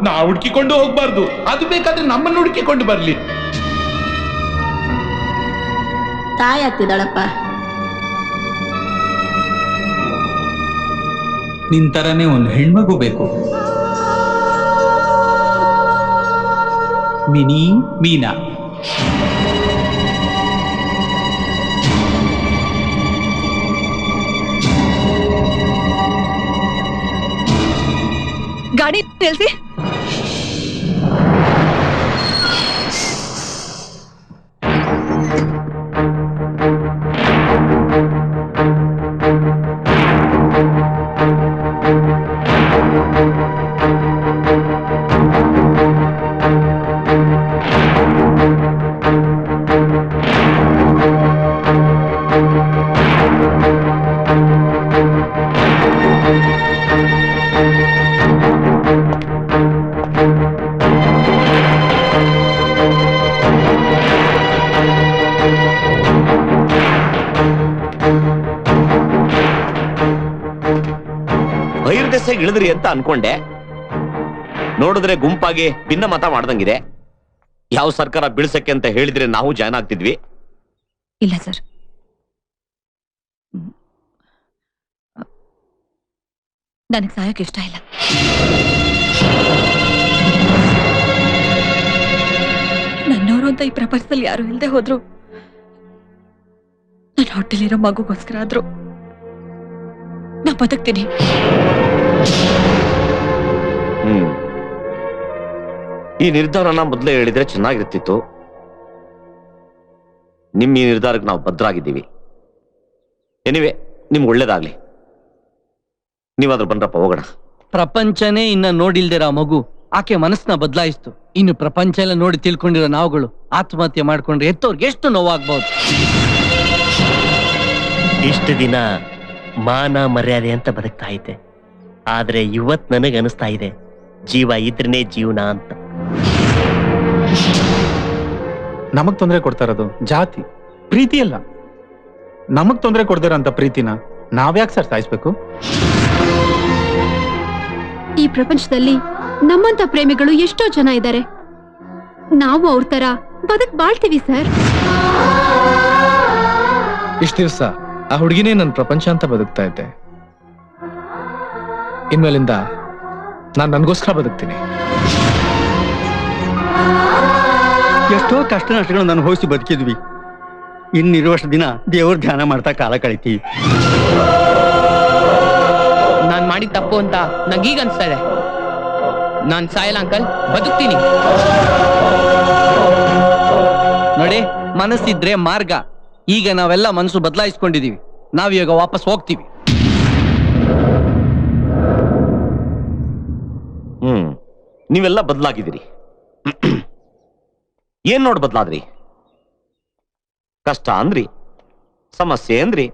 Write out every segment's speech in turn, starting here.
ನಾವು ಹುಡುಕಿಕೊಂಡು ಹೋಗ್ಬಾರ್ದು, ಅದು ಬೇಕಾದ್ರೆ ನಮ್ಮನ್ನು ಹುಡುಕಿಕೊಂಡು ಬರ್ಲಿ. ತಾಯಿ ಆಗ್ತಿದ್ದಾಳಪ್ಪ. ನಿನ್ ತರನೇ ಒಂದು ಹೆಣ್ಮಗು ಬೇಕು. ಮಿನಿ ಮೀನಾ. ಗಾಡಿ ನಿಲ್ಸಿ. ಬೈರ್ದೆಸೆಗೆ ಇಳಿದ್ರಿ ಅಂತ ಅನ್ಕೊಂಡೆ, ನೋಡಿದ್ರೆ ಗುಂಪಾಗಿ ಭಿನ್ನ ಮತ ಮಾಡ್ದಂಗಿದೆ. ಯಾವ ಸರ್ಕಾರ ಬೀಳ್ಸಕ್ಕೆ ಅಂತ ಹೇಳಿದ್ರೆ ನಾವು ಜಾಯ್ನ್ ಆಗ್ತಿದ್ವಿ. ಇಲ್ಲ ಸರ್, ನನಗೆ ಸಾಯಕ್ಕೆ ಇಷ್ಟ ಇಲ್ಲ. ನನ್ನವರು ಅಂತ ಈ ಪ್ರಪಂಚದಲ್ಲಿ ಯಾರು ಇಲ್ಲದೆ ಹೋದ್ರು, ನನ್ನ ಹೊಟ್ಟೆಲಿರೋ ಮಗುಗೋಸ್ಕರ ಆದ್ರೂ ನಾ ಬದುಕ್ತೀನಿ. ಈ ನಿರ್ಧಾರನ ಮೊದಲೇ ಹೇಳಿದ್ರೆ ಚೆನ್ನಾಗಿರ್ತಿತ್ತು. ನಿಮ್ಮ ಈ ನಿರ್ಧಾರಕ್ಕೆ ನಾವು ಭದ್ರಾಗಿದ್ದೀವಿ. ಎನಿವೆ, ನಿಮ್ಗೆ ಒಳ್ಳೇದಾಗ್ಲಿ. ನೀವಾದ್ರೂ ಬಂದ್ರಪ್ಪ, ಹೋಗೋಣ. ಪ್ರಪಂಚನೇ ಇನ್ನ ನೋಡಿಲ್ದಿರೋ ಮಗು ಆಕೆ ಮನಸ್ಸನ್ನ ಬದಲಾಯಿಸ್ತು. ಇನ್ನು ಪ್ರಪಂಚ ಎಲ್ಲ ನೋಡಿ ತಿಳ್ಕೊಂಡಿರೋ ನಾವುಗಳು ಆತ್ಮಹತ್ಯೆ ಮಾಡ್ಕೊಂಡ್ರೆ ಎತ್ತೋರ್ಗೆ ಎಷ್ಟು ನೋವಾಗ್ಬಹುದು. ಇಷ್ಟು ದಿನ ಮಾನ ಮರ್ಯಾದೆ ಅಂತ ಬದುಕ್ತಾ ಇದ್ದೆ, ಆದ್ರೆ ಇವತ್ ನನಗೆ ಅನಿಸ್ತಾ ಇದೆ ಜೀವ ಇದ್ರನೇ ಜೀವನ ಅಂತ. ನಮಗ್ ತೊಂದರೆ ಕೊಡ್ತಾ ಇರೋದು ಜಾತಿ ಪ್ರೀತಿ ಅಲ್ಲ. ನಮಗ್ ತೊಂದರೆ ಕೊಡ್ದಿರೋಂಥ ಪ್ರೀತಿನ ನಾವ್ಯಾಕೆ ಸರ್ ಸಾಯಿಸ್ಬೇಕು? ಈ ಪ್ರಪಂಚದಲ್ಲಿ ನಮ್ಮಂತ ಪ್ರೇಮಿಗಳು ಎಷ್ಟೋ ಜನ ಇದ್ದಾರೆ. ನಾವು ಅವ್ರ ತರ ಬದುಕ್ ಬಾಳ್ತೀವಿ ಸರ್. ಇಷ್ಟ ದಿವಸ ಆ ಹುಡುಗಿನೇ ನನ್ನ ಪ್ರಪಂಚ ಅಂತ ಬದುಕ್ತಾ ಇದ್ದೆ. ಇನ್ಮೇಲಿಂದ ನಾನು ನನಗೋಸ್ಕರ ಬದುಕ್ತೀನಿ. ಎಷ್ಟೋ ಕಷ್ಟ ನಷ್ಟಗಳನ್ನು ಅನುಭವಿಸಿ ಬದುಕಿದ್ವಿ. ಇನ್ನಿರುವಷ್ಟು ದಿನ ದೇವ್ರ ಧ್ಯಾನ ಮಾಡ್ತಾ ಕಾಲ ಕಳಿತೀವಿ. ನಾನ್ ಮಾಡಿದ ತಪ್ಪು ಅಂತ ನಂಗೀಗ ಅನ್ಸ್ತಾ ಇದೆ. ನಾನ್ ಸಾಯಲ್ಲ ಅಂಕಲ್, ಬದುಕ್ತೀನಿ. ನೋಡಿ, ಮನಸ್ಸಿದ್ರೆ ಮಾರ್ಗ. ಈಗ ನಾವೆಲ್ಲ ಮನಸ್ಸು ಬದಲಾಯಿಸ್ಕೊಂಡಿದೀವಿ. ನಾವೀಗ ವಾಪಸ್ ಹೋಗ್ತೀವಿ. ನೀವೆಲ್ಲ ಬದಲಾಗಿದ್ದೀರಿ. ಏನ್ ನೋಡ್ ಬದಲಾದ್ರಿ? ಕಷ್ಟ ಅಂದ್ರಿ, ಸಮಸ್ಯೆ ಅಂದ್ರಿ,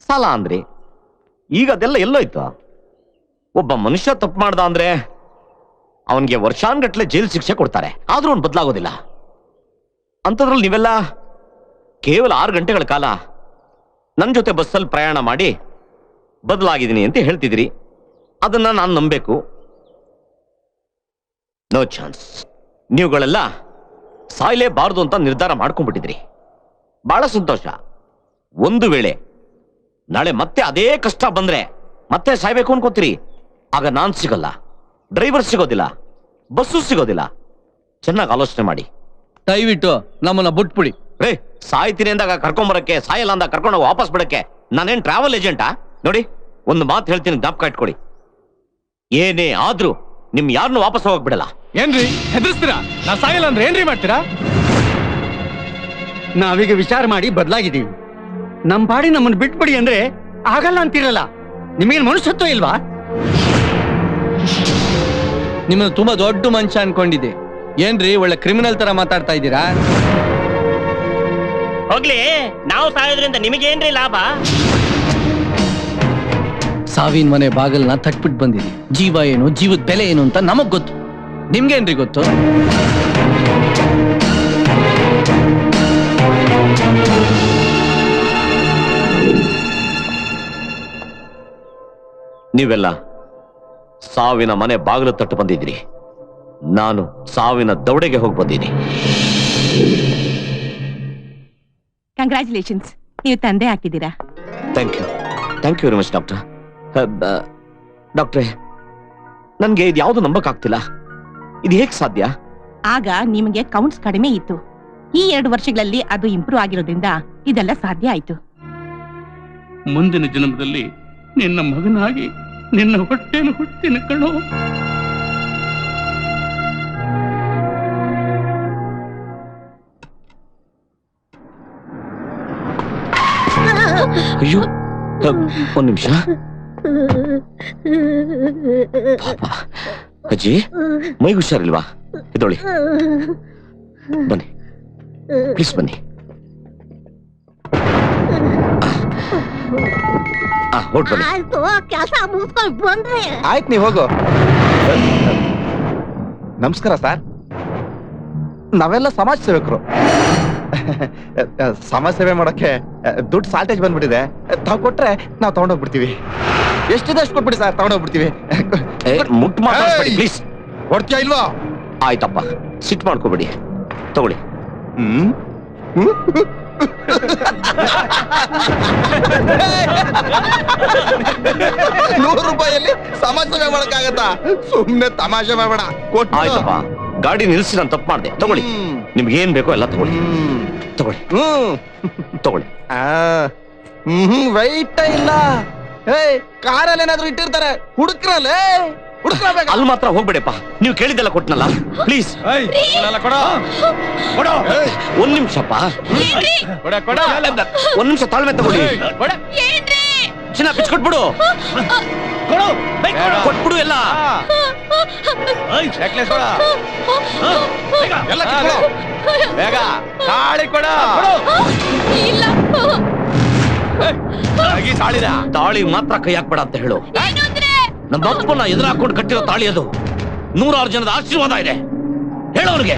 ಸಾಲ ಅಂದ್ರಿ. ಈಗ ಅದೆಲ್ಲ ಎಲ್ಲೋಯ್ತು? ಒಬ್ಬ ಮನುಷ್ಯ ತಪ್ಪು ಮಾಡ್ದ ಅಂದ್ರೆ ಅವನಿಗೆ ವರ್ಷಾನ್ಗಟ್ಲೆ ಜೈಲು ಶಿಕ್ಷೆ ಕೊಡ್ತಾರೆ, ಆದ್ರೂ ಅವ್ನು ಬದಲಾಗೋದಿಲ್ಲ. ಅಂಥದ್ರಲ್ಲಿ ನೀವೆಲ್ಲ ಕೇವಲ 6 ಗಂಟೆಗಳ ಕಾಲ ನನ್ನ ಜೊತೆ ಬಸ್ಸಲ್ಲಿ ಪ್ರಯಾಣ ಮಾಡಿ ಬದಲಾಗಿದ್ದೀನಿ ಅಂತ ಹೇಳ್ತಿದ್ದೀರಿ. ಅದನ್ನ ನಾನು ನಂಬೇಕು? No chance. ನೀವುಗಳೆಲ್ಲ ಸಾಯಲೇಬಾರದು ಅಂತ ನಿರ್ಧಾರ ಮಾಡ್ಕೊಂಡ್ಬಿಟ್ಟಿದ್ರಿ. ಬಹಳ ಸಂತೋಷ. ಒಂದು ವೇಳೆ ನಾಳೆ ಮತ್ತೆ ಅದೇ ಕಷ್ಟ ಬಂದ್ರೆ ಮತ್ತೆ ಸಾಯ್ಬೇಕು ಅನ್ಕೋತೀರಿ. ಆಗ ನಾನ್ ಸಿಗಲ್ಲ, ಡ್ರೈವರ್ ಸಿಗೋದಿಲ್ಲ, ಬಸ್ಸು ಸಿಗೋದಿಲ್ಲ. ಚೆನ್ನಾಗಿ ಆಲೋಚನೆ ಮಾಡಿ. ದಯವಿಟ್ಟು ನಮ್ಮನ್ನ ಬಿಟ್ಬಿಡಿ. ರೇ, ಸಾಯ್ತೀನಿ ಅಂದಾಗ ಕರ್ಕೊಂಬರಕ್ಕೆ, ಸಾಯಲ್ಲ ಅಂದಾಗ ಕರ್ಕೊಂಡು ವಾಪಸ್ ಬಿಡಕ್ಕೆ ನಾನೇನ್ ಟ್ರಾವೆಲ್ ಏಜೆಂಟಾ? ನೋಡಿ, ಒಂದು ಮಾತು ಹೇಳ್ತೀನಿ, ಜ್ಞಾಪಕ ಇಟ್ಕೊಳ್ಳಿ. ಏನೇ ಆದ್ರೂ ನಿಮ್ ಯಾರನ್ನು ವಾಪಸ್ ಹೋಗಕ್ ಬಿಡಲ್ಲ. ಏನ್ರಿ ಹೆದರ್ಸ್ತೀರಾ? ನಾ ಸಾಯಲ್ಲ ಅಂದ್ರೆ ಏನ್ರಿ ಮಾಡ್ತೀರಾ? ನಾವೀಗ ವಿಚಾರ ಮಾಡಿ ಬದಲಾಗಿದ್ದೀವಿ. ನಮ್ ಪಾಡಿ ನಮ್ಮನ್ನು ಬಿಟ್ಬಿಡಿ ಅಂದ್ರೆ ಆಗಲ್ಲ ಅಂತಿರಲ್ಲ. ನಿಮಗೇನು ಮನುಷ್ಯತ್ವ ಇಲ್ವಾ? ನಿಮ್ಮನ್ನು ತುಂಬಾ ದೊಡ್ಡ ಮನುಷ್ಯ ಅನ್ಕೊಂಡಿದ್ದೆ. ಏನ್ರಿ ಒಳ್ಳೆ ಕ್ರಿಮಿನಲ್ ತರ ಮಾತಾಡ್ತಾ ಇದ್ದೀರಾ? ಹೋಗ್ಲಿ, ನಾವು ಸಾಯೋದ್ರಿಂದ ನಿಮಗೇನ್ರಿ ಲಾಭ? ಸಾವಿನ ಮನೆ ಬಾಗಲ್ನ ತಟ್ಬಿಟ್ಟು ಬಂದಿದೆ. ಜೀವ ಏನು, ಜೀವದ ಬೆಲೆ ಏನು ಅಂತ ನಮಗ್ ಗೊತ್ತು. ನಿಮ್ಗೇನ್ರಿ ಗೊತ್ತು? ನೀವೆಲ್ಲ ಸಾವಿನ ಮನೆ ಬಾಗಿಲು ತಟ್ಟು ಬಂದಿದ್ರಿ. ನಾನು ಸಾವಿನ ದೌಡೆಗೆ ಹೋಗಿ ಬಂದೀನಿ. ಕಂಗ್ರ್ಯಾಚುಲೇಷನ್ಸ್, ನೀವು ತಂದೆ ಹಾಕಿದ್ದೀರಾ. Thank you very much doctor. ಡಾಕ್ಟ್ರೇ, ನನ್ಗೆ ಇದು ಯಾವುದು ನಂಬಕ್ಕಾಗ್ತಿಲ್ಲ. ಇದು ಹೇಗೆ ಸಾಧ್ಯ? ಆಗ ನಿಮಗೆ ಕೌಂಟ್ಸ್ ಕಡಿಮೆ ಇತ್ತು. ಈ 2 ವರ್ಷಗಳಲ್ಲಿ ಅದು ಇಂಪ್ರೂವ್ ಆಗಿರೋದ್ರಿಂದ ಇದೆಲ್ಲ ಸಾಧ್ಯ ಆಯ್ತು. ಮುಂದಿನ ಜನ್ಮದಲ್ಲಿ ನಿನ್ನ ಮಗನಾಗಿ ನಿನ್ನ ಹೊಟ್ಟೆಯಲ್ಲಿ ಹುಟ್ಟಿನ ಕಣೋ. ಅಯ್ಯೋ, ಒಂದ್ ನಿಮಿಷ. ಪಾಪ ಅಜ್ಜಿ, ಮೈಗೆ ಹುಷಾರಿಲ್ವಾ? ಇದೊಳಿ, ಬನ್ನಿ ಪ್ಲೀಸ್ ಬನ್ನಿ. ಹೊರಟು ಬನ್ನಿ. ಕೆಲಸ ಮುಗಿಸ್ಕೊಂಡು ಬಂದ್ರೆ ಆಯ್ತು, ನೀವು ಹೋಗು. ನಮಸ್ಕಾರ ಸರ್, ನಾವೆಲ್ಲ ಸಮಾಜ ಸೇವಕರು. ಸಮಾಜ ಸೇವೆ ಮಾಡೋಕೆ ದುಡ್ಡು ಶಾರ್ಟೇಜ್ ಬಂದ್ಬಿಟ್ಟಿದೆ. ತಾವು ಕೊಟ್ರೆ ನಾವು ತಗೊಂಡೋಗ್ಬಿಡ್ತೀವಿ. ಎಷ್ಟಿದೆ ಅಷ್ಟು ಕೊಟ್ಬಿಡಿ ಸರ್, ತಗೊಂಡೋಗ್ಬಿಡ್ತೀವಿ. ಮುಟ್ಟು ಮಾತಾಡ್ಬೇಡಿ ಪ್ಲೀಸ್. ಕೊಡ್ತೀಯಾ ಇಲ್ವಾ? ಆಯ್ತಪ್ಪ, ಸಿಟ್ ಮಾಡ್ಕೋಬೇಡಿ, ತಗೊಳ್ಳಿ. ₹100 ಸಮಾಜ ಸೇವೆ ಮಾಡಕ್ಕಾಗತ್ತಾ? ಸುಮ್ನೆ ತಮಾಷೆ ಮಾಡಬೇಡ. ಆಯ್ತಪ್ಪ, ಗಾಡಿ ನಿಲ್ಸಿ ನಾನು ತಪ್ಪು ಮಾಡಿದೆ. ತಗೊಳ್ಳಿ, ನಿಮ್ಗೆ ಏನ್ ಬೇಕೋ ಎಲ್ಲ ತಗೊಳ್ಳಿ. ತಗೊಳ್ಳಿ ತಗೊಳ್ಳಿ. ವೈಟ್ ಇಲ್ಲ. ಕಾರಲ್ಲಿ ಏನಾದ್ರು ಇಟ್ಟಿರ್ತಾರೆ, ಹುಡುಕ್ರಲ್ಲೇ. ಅಲ್ಲಿ ಮಾತ್ರ ಹೋಗ್ಬೇಡಪ್ಪ, ನೀವು ಕೇಳಿದ್ದೆಲ್ಲ ಕೊಟ್ನಲ್ಲ, ಪ್ಲೀಸ್. ಒಂದ್ ನಿಮಿಷಪ್ಪ, ಒಂದ್ ನಿಮಿಷ ತಾಳ್ಮೆ ತಗೊಳ್ಳಿ. ಚಿನ್ನ ಬಿಚ್ಕೊಟ್ಬಿಡು, ಕೊಟ್ಬಿಡು ಎಲ್ಲ. ಬೇಗ ತಾಳಿ ಕೊಡ. ತಾಳಿ ಮಾತ್ರ ಕೈ ಹಾಕ್ಬೇಡ ಅಂತ ಹೇಳು. ನಮ್ಮ ಅಪ್ಪನ ಎದುರು ಹಾಕೊಂಡು ಕಟ್ಟಿರೋ ತಾಳಿ ಅದು. 100 ಜನದ ಆಶೀರ್ವಾದ ಇದೆ, ಹೇಳೋರ್ಗೆ.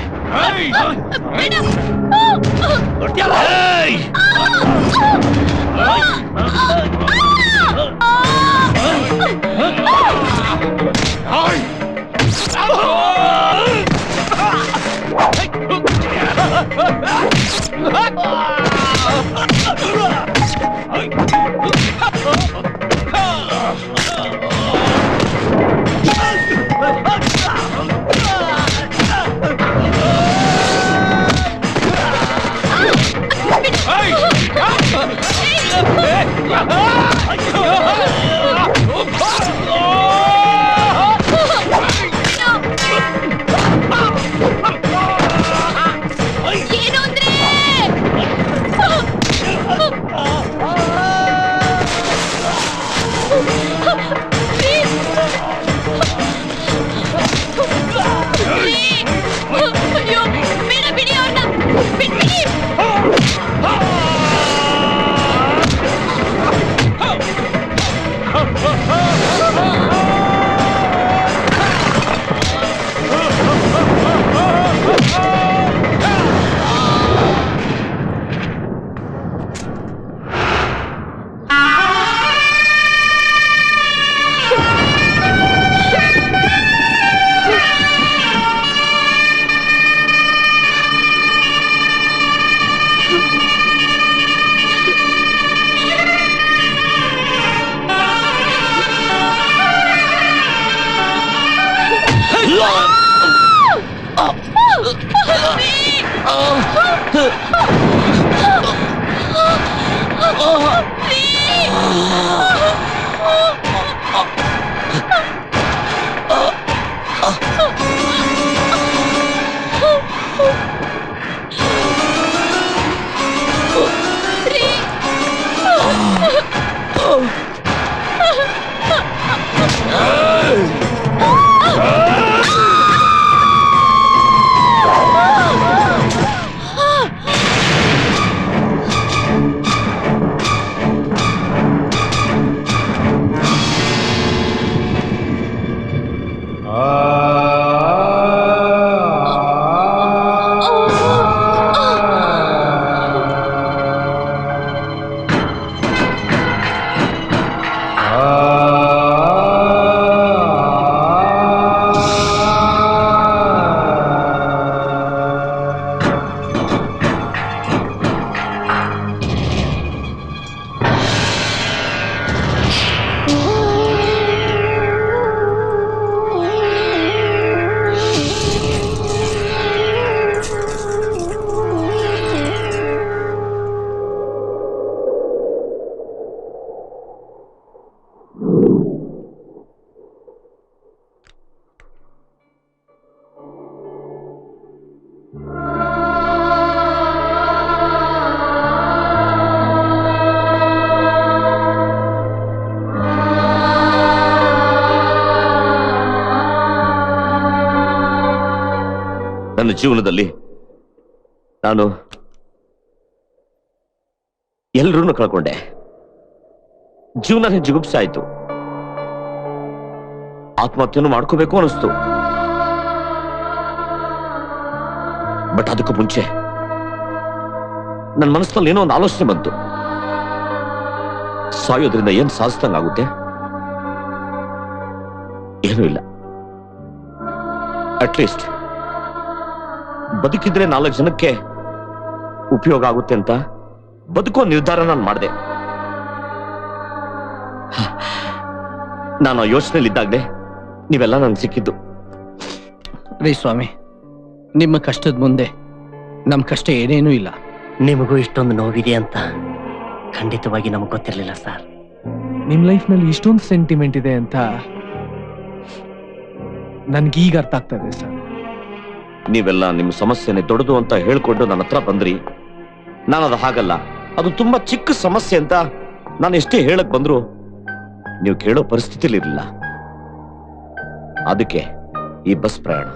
ಜೀವನದಲ್ಲಿ ನಾನು ಎಲ್ರನ್ನೂ ಕಳ್ಕೊಂಡೆ. ಜೀವನ ಜಿಗುಪ್ಸೆ ಆಯ್ತು. ಆತ್ಮಹತ್ಯೆಯನ್ನು ಮಾಡ್ಕೋಬೇಕು ಅನಿಸ್ತು. ಬಟ್ ಅದಕ್ಕೂ ಮುಂಚೆ ನನ್ನ ಮನಸ್ಸಿನಲ್ಲಿ ಏನೋ ಒಂದು ಆಲೋಚನೆ ಬಂತು. ಸಾಯೋದ್ರಿಂದ ಏನ್ ಸಾಧಿಸ್ದಂಗಾಗುತ್ತೆ? ಏನೂ ಇಲ್ಲ. ಅಟ್ಲೀಸ್ಟ್ ಬದುಕಿದ್ರೆ 4 ಜನಕ್ಕೆ ಉಪಯೋಗ ಆಗುತ್ತೆ ಅಂತ ಬದುಕೋ ನಿರ್ಧಾರ ನಾನು ಮಾಡಿದೆ. ನಾನು ಯೋಚನೆಯಲ್ಲಿದ್ದಾಗಲೇ ನೀವೆಲ್ಲ ನನ್ಗೆ ಸಿಕ್ಕಿದ್ದು. ರೀ ಸ್ವಾಮಿ, ನಿಮ್ಮ ಕಷ್ಟದ ಮುಂದೆ ನಮ್ ಕಷ್ಟ ಏನೇನೂ ಇಲ್ಲ. ನಿಮಗೂ ಇಷ್ಟೊಂದು ನೋವಿದೆ ಅಂತ ಖಂಡಿತವಾಗಿ ನಮಗೆ ಗೊತ್ತಿರಲಿಲ್ಲ ಸರ್. ನಿಮ್ ಲೈಫ್ ನಲ್ಲಿ ಇಷ್ಟೊಂದು ಸೆಂಟಿಮೆಂಟ್ ಇದೆ ಅಂತ ನನ್ಗೀಗ ಅರ್ಥ ಆಗ್ತಾ ಇದೆ ಸರ್. ನೀವೆಲ್ಲ ನಿಮ್ಮ ಸಮಸ್ಯೆನೆ ದೊಡ್ಡದು ಅಂತ ಹೇಳ್ಕೊಂಡು ನನ್ನ ಹತ್ರ ಬಂದ್ರಿ. ನಾನದು ಹಾಗಲ್ಲ, ಅದು ತುಂಬಾ ಚಿಕ್ಕ ಸಮಸ್ಯೆ ಅಂತ ನಾನು ಎಷ್ಟೇ ಹೇಳಕ್ ಬಂದ್ರು ನೀವು ಕೇಳೋ ಪರಿಸ್ಥಿತಿಲಿ ಇರಲಿಲ್ಲ. ಅದಕ್ಕೆ ಈ ಬಸ್ ಪ್ರಯಾಣ.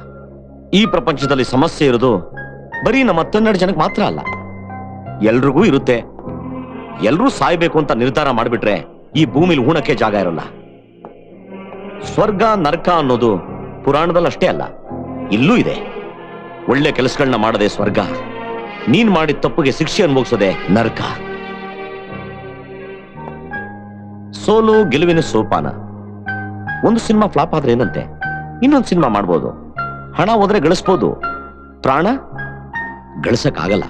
ಈ ಪ್ರಪಂಚದಲ್ಲಿ ಸಮಸ್ಯೆ ಇರೋದು ಬರೀ ನಮ್ಮ 12 ಜನಕ್ಕೆ ಮಾತ್ರ ಅಲ್ಲ, ಎಲ್ರಿಗೂ ಇರುತ್ತೆ. ಎಲ್ರೂ ಸಾಯ್ಬೇಕು ಅಂತ ನಿರ್ಧಾರ ಮಾಡಿಬಿಟ್ರೆ ಈ ಭೂಮಿಲಿ ಉಣಕ್ಕೆ ಜಾಗ ಇರಲ್ಲ. ಸ್ವರ್ಗ ನರಕ ಅನ್ನೋದು ಪುರಾಣದಲ್ಲಿ ಅಷ್ಟೇ ಅಲ್ಲ, ಇಲ್ಲೂ ಇದೆ. ಒಳ್ಳೆ ಕೆಲಸಗಳನ್ನ ಮಾಡದೆ ಸ್ವರ್ಗ, ನೀನ್ ಮಾಡಿದ ತಪ್ಪಿಗೆ ಶಿಕ್ಷೆ ಅನುಭವಿಸದೆ ನರಕ. ಸೋಲು ಗೆಲುವಿನ ಸೋಪಾನ. ಒಂದು ಸಿನಿಮಾ ಫ್ಲಾಪ್ ಆದ್ರೆ ಏನಂತೆ, ಇನ್ನೊಂದು ಸಿನಿಮಾ ಮಾಡ್ಬೋದು. ಹಣ ಹೋದ್ರೆ ಗಳಿಸ್ಬೋದು, ಪ್ರಾಣ ಗಳಿಸಕ್ಕಾಗಲ್ಲ.